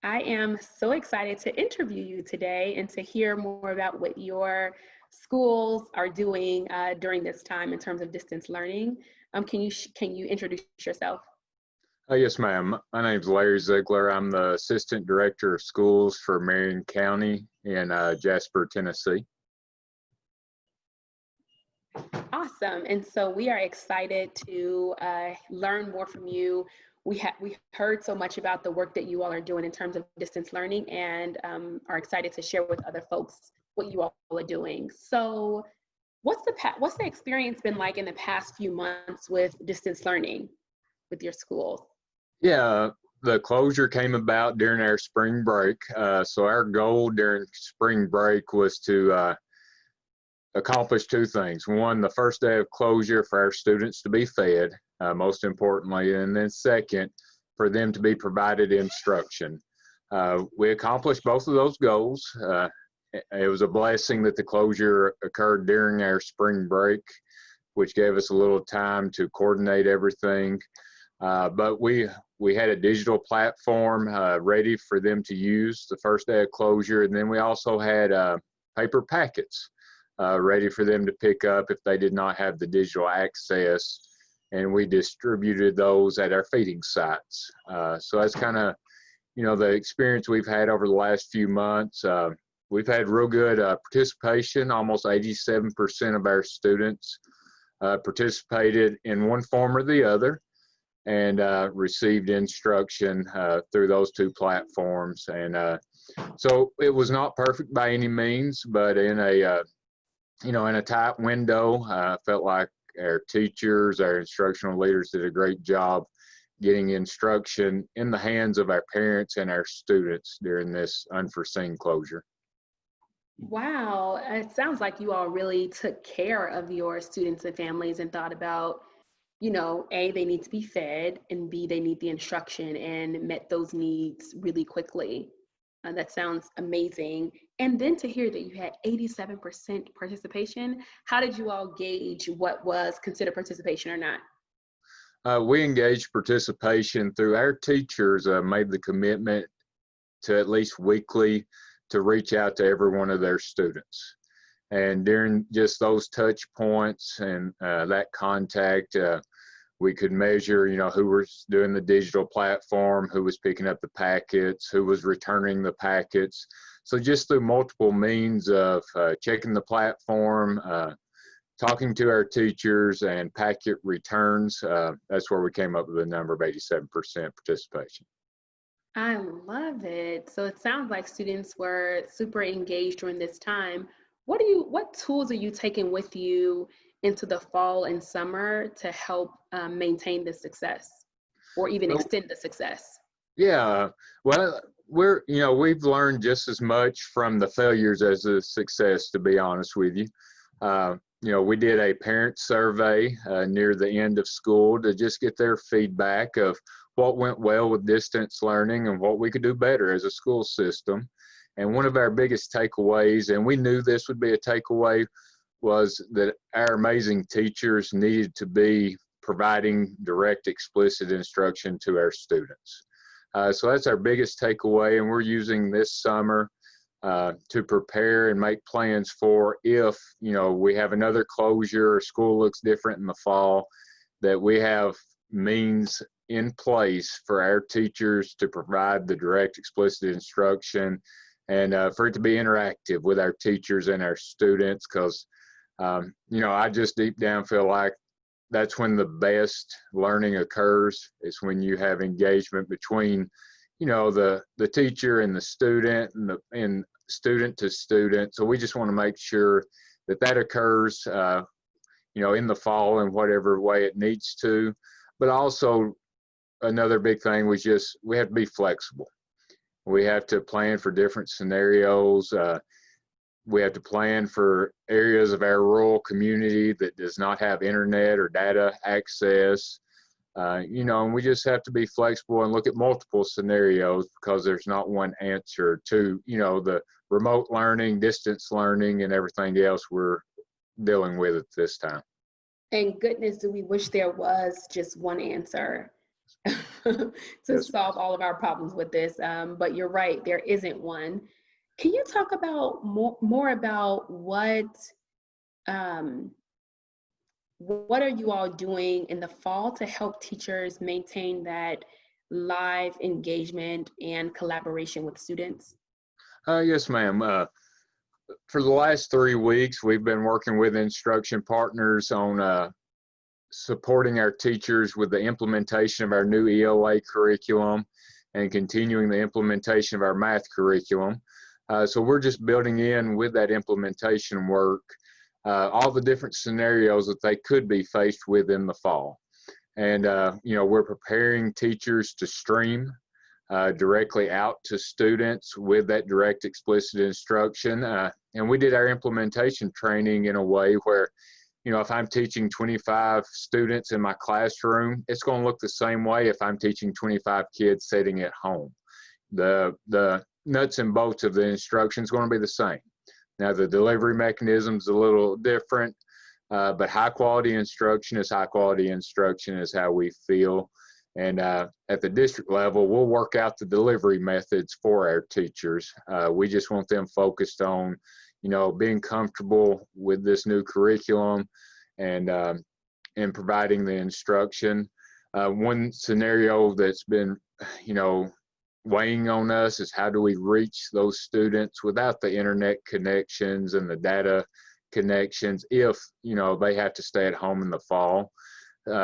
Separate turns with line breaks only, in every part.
I am so excited to interview you today and to hear more about what your schools are doing during this time in terms of distance learning. Can you introduce yourself?
Yes, ma'am. My name's Larry Ziegler. I'm the Assistant Director of Schools for Marion County in Jasper, Tennessee.
Awesome. And so we are excited to learn more from you. We heard so much about the work that you all are doing in terms of distance learning, and are excited to share with other folks what you all are doing. So what's the experience been like in the past few months with distance learning with your schools?
Yeah, the closure came about during our spring break. So our goal during spring break was to accomplish two things. One, the first day of closure for our students to be fed, most importantly, and then second, for them to be provided instruction. We accomplished both of those goals. It was a blessing that the closure occurred during our spring break, which gave us a little time to coordinate everything. But we had a digital platform ready for them to use the first day of closure, and then we also had paper packets ready for them to pick up if they did not have the digital access, and we distributed those at our feeding sites. So that's kind of, the experience we've had over the last few months. We've had real good participation. Almost 87% of our students participated in one form or the other and received instruction through those two platforms. And so it was not perfect by any means, but in a tight window, I felt like our teachers, our instructional leaders did a great job getting instruction in the hands of our parents and our students during this unforeseen closure.
Wow, it sounds like you all really took care of your students and families and thought about, A, they need to be fed, and B, they need the instruction, and met those needs really quickly. That sounds amazing. And then to hear that you had 87% participation, how did you all gauge what was considered participation or not?
We engaged participation through our teachers, made the commitment to at least weekly to reach out to every one of their students. And during just those touch points and that contact, we could measure, who was doing the digital platform, who was picking up the packets, who was returning the packets. So just through multiple means of checking the platform, talking to our teachers, and packet returns, that's where we came up with the number of 87% participation.
I love it. So it sounds like students were super engaged during this time. What tools are you taking with you into the fall and summer to help maintain the success or even extend the success?
Yeah, well, we've learned just as much from the failures as the success, to be honest with you. We did a parent survey near the end of school to just get their feedback of what went well with distance learning and what we could do better as a school system. And one of our biggest takeaways, and we knew this would be a takeaway, was that our amazing teachers needed to be providing direct, explicit instruction to our students. So that's our biggest takeaway, and we're using this summer to prepare and make plans for if, we have another closure or school looks different in the fall, that we have means in place for our teachers to provide the direct, explicit instruction, and for it to be interactive with our teachers and our students, because I just deep down feel like that's when the best learning occurs, is when you have engagement between, the teacher and the student, and student to student. So we just want to make sure that occurs, in the fall in whatever way it needs to. But also another big thing was just, we have to be flexible. We have to plan for different scenarios. We have to plan for areas of our rural community that does not have internet or data access. And we just have to be flexible and look at multiple scenarios, because there's not one answer to, the remote learning, distance learning, and everything else we're dealing with at this time.
And goodness, do we wish there was just one answer. to
Yes.
solve all of our problems with this. But you're right, there isn't one. Can you talk about more about um, what are you all doing in the fall to help teachers maintain that live engagement and collaboration with students?
Yes, ma'am. For the last 3 weeks, we've been working with instruction partners on supporting our teachers with the implementation of our new ELA curriculum and continuing the implementation of our math curriculum. So we're just building in with that implementation work all the different scenarios that they could be faced with in the fall. And, we're preparing teachers to stream directly out to students with that direct explicit instruction. And we did our implementation training in a way where, if I'm teaching 25 students in my classroom, it's going to look the same way if I'm teaching 25 kids sitting at home. The nuts and bolts of the instruction is going to be the same. Now, the delivery mechanism is a little different, but high quality instruction is high quality instruction is how we feel. And at the district level, we'll work out the delivery methods for our teachers. We just want them focused on, being comfortable with this new curriculum and providing the instruction. One scenario that's been, weighing on us is how do we reach those students without the internet connections and the data connections if, they have to stay at home in the fall.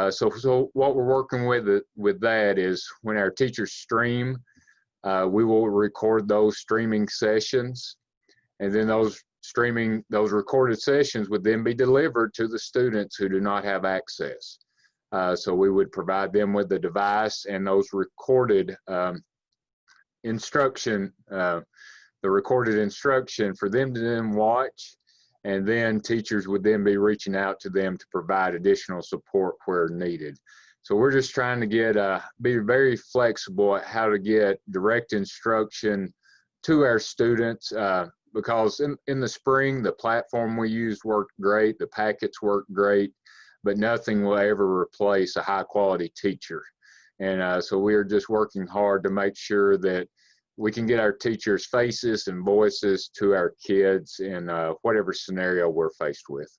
So what we're working with that is when our teachers stream, we will record those streaming sessions, and then those recorded sessions would then be delivered to the students who do not have access. So we would provide them with the device and those recorded instruction, the recorded instruction for them to then watch, and then teachers would then be reaching out to them to provide additional support where needed. So we're just trying to be very flexible at how to get direct instruction to our students because in the spring, the platform we used worked great, the packets worked great, but nothing will ever replace a high quality teacher. And so we are just working hard to make sure that we can get our teachers' faces and voices to our kids in whatever scenario we're faced with.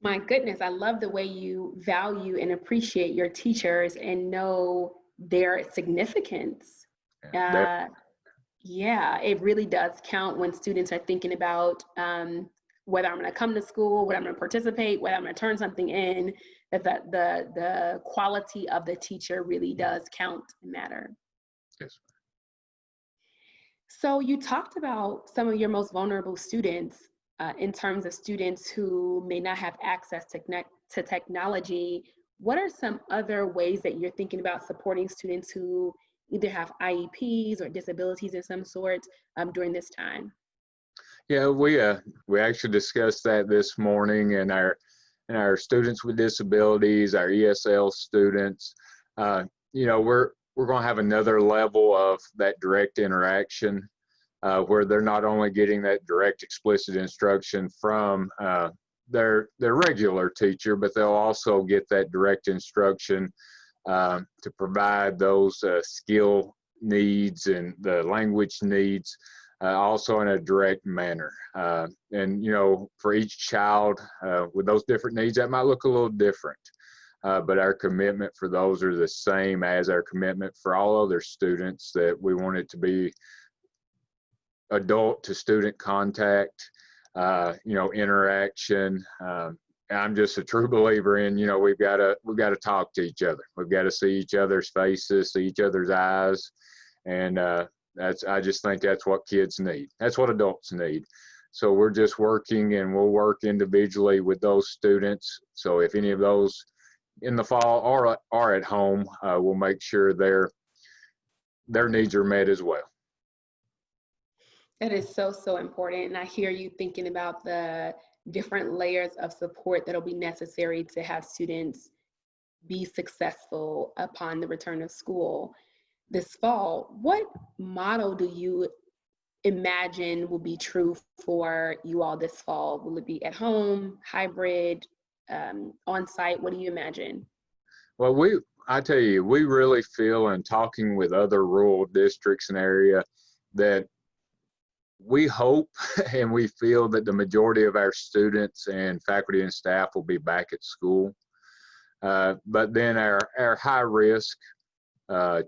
My goodness, I love the way you value and appreciate your teachers and know their significance. Yeah, it really does count when students are thinking about whether I'm going to come to school, whether I'm going to participate, whether I'm going to turn something in, that the quality of the teacher really does count and matter.
Yes.
So you talked about some of your most vulnerable students in terms of students who may not have access to technology. What are some other ways that you're thinking about supporting students who either have IEPs or disabilities of some sort during this time?
Yeah, we actually discussed that this morning, and our students with disabilities, our ESL students, we're going to have another level of that direct interaction where they're not only getting that direct explicit instruction from their regular teacher, but they'll also get that direct instruction to provide those skill needs and the language needs also in a direct manner. And, for each child with those different needs, that might look a little different. But our commitment for those are the same as our commitment for all other students, that we want it to be adult to student contact, interaction. I'm just a true believer in, we've got to talk to each other. We've got to see each other's faces, see each other's eyes. And I just think that's what kids need. That's what adults need. So we're just working, and we'll work individually with those students. So if any of those in the fall are at home, we'll make sure their needs are met as well.
That is so, so important. And I hear you thinking about the different layers of support that'll be necessary to have students be successful upon the return of school this fall. What model do you imagine will be true for you all this fall? Will it be at home, hybrid, on-site? What do you imagine?
Well, I tell you, we really feel in talking with other rural districts and area that we hope and we feel that the majority of our students and faculty and staff will be back at school. But then our high risk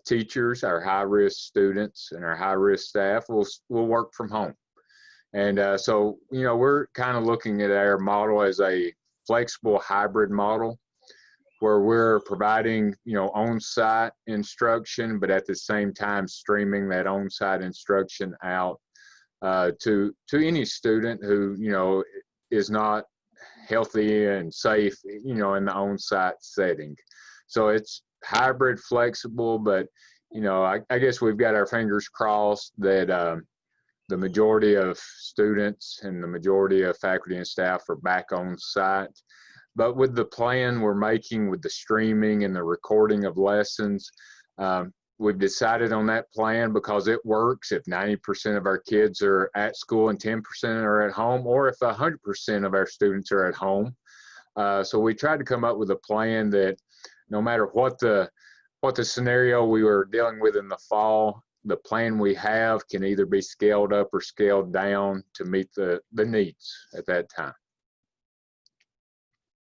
teachers, our high risk students, and our high risk staff will work from home. And so, we're kind of looking at our model as a flexible hybrid model where we're providing, on-site instruction, but at the same time streaming that on-site instruction out to any student who, is not healthy and safe, in the on-site setting. So it's hybrid, flexible, but, I guess we've got our fingers crossed that the majority of students and the majority of faculty and staff are back on site. But with the plan we're making with the streaming and the recording of lessons, we've decided on that plan because it works if 90% of our kids are at school and 10% are at home, or if 100% of our students are at home. So we tried to come up with a plan that no matter what the scenario we were dealing with in the fall, the plan we have can either be scaled up or scaled down to meet the needs at that time.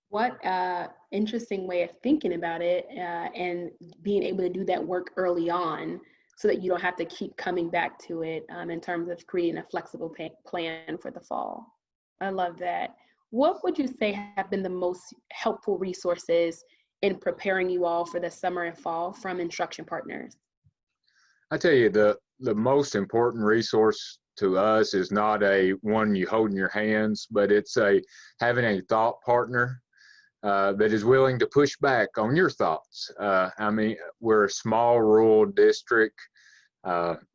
What interesting way of thinking about it, and being able to do that work early on so that you don't have to keep coming back to it in terms of creating a flexible plan for the fall. I love that. What would you say have been the most helpful resources in preparing you all for the summer and fall from instruction partners?
I tell you, the most important resource to us is not a one you hold in your hands, but it's having a thought partner that is willing to push back on your thoughts. We're a small rural district.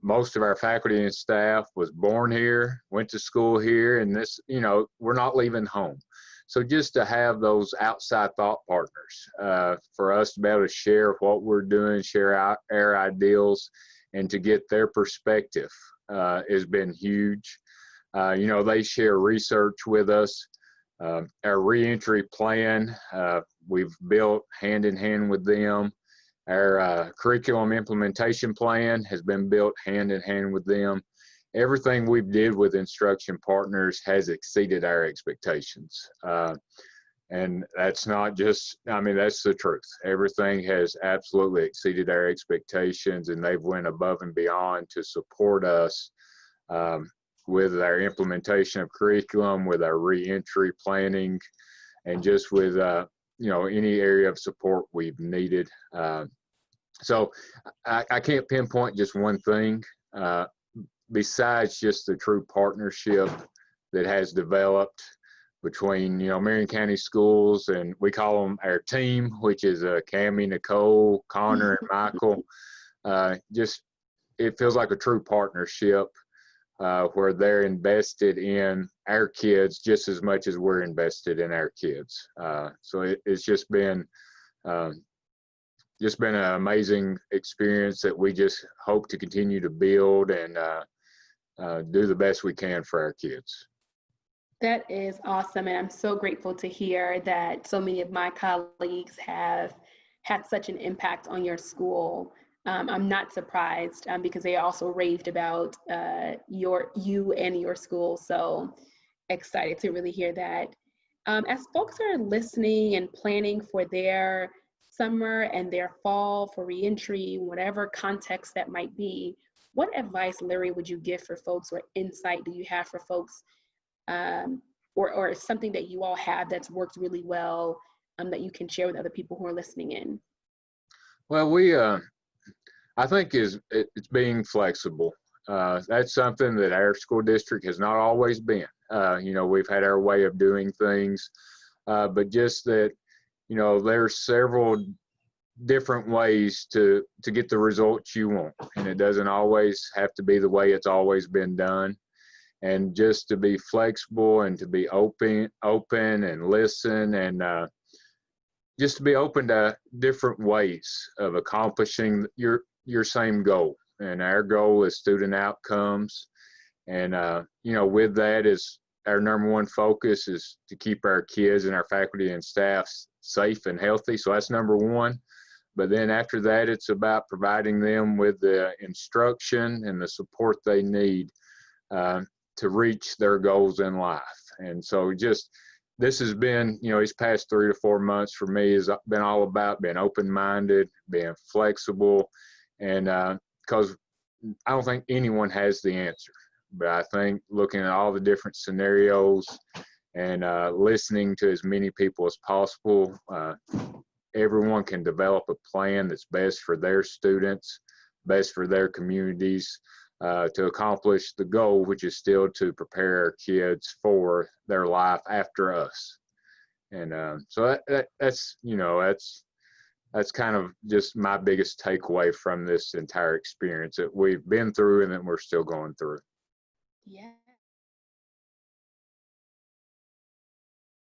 Most of our faculty and staff was born here, went to school here, and this, we're not leaving home. So just to have those outside thought partners for us to be able to share what we're doing, share our ideals, and to get their perspective has been huge. They share research with us. Our reentry plan, we've built hand in hand with them. Our curriculum implementation plan has been built hand in hand with them. Everything we've did with instruction partners has exceeded our expectations. And that's not just, that's the truth. Everything has absolutely exceeded our expectations, and they've went above and beyond to support us with our implementation of curriculum, with our reentry planning, and just with, any area of support we've needed. So I can't pinpoint just one thing besides just the true partnership that has developed between, Marion County Schools, and we call them our team, which is Cammie, Nicole, Connor, and Michael. It feels like a true partnership where they're invested in our kids just as much as we're invested in our kids. So it's just been an amazing experience that we just hope to continue to build and do the best we can for our kids.
That is awesome. And I'm so grateful to hear that so many of my colleagues have had such an impact on your school. I'm not surprised because they also raved about you and your school. So excited to really hear that. As folks are listening and planning for their summer and their fall for reentry, whatever context that might be, what advice, Larry, would you give for folks, or insight do you have for folks, or something that you all have that's worked really well that you can share with other people who are listening in?
Well, I think it's being flexible. That's something that our school district has not always been. We've had our way of doing things, but just that, there's several different ways to get the results you want, and it doesn't always have to be the way it's always been done. And just to be flexible and to be open and listen, and just to be open to different ways of accomplishing your same goal. And our goal is student outcomes. And, with that is our number one focus is to keep our kids and our faculty and staff safe and healthy. So that's number one. But then after that, it's about providing them with the instruction and the support they need to reach their goals in life. And so just, this has been, these past 3 to 4 months for me has been all about being open-minded, being flexible, and because I don't think anyone has the answer. But I think looking at all the different scenarios and listening to as many people as possible, everyone can develop a plan that's best for their students, best for their communities, to accomplish the goal, which is still to prepare our kids for their life after us. And so that's kind of just my biggest takeaway from this entire experience that we've been through and that we're still going through.
Yeah.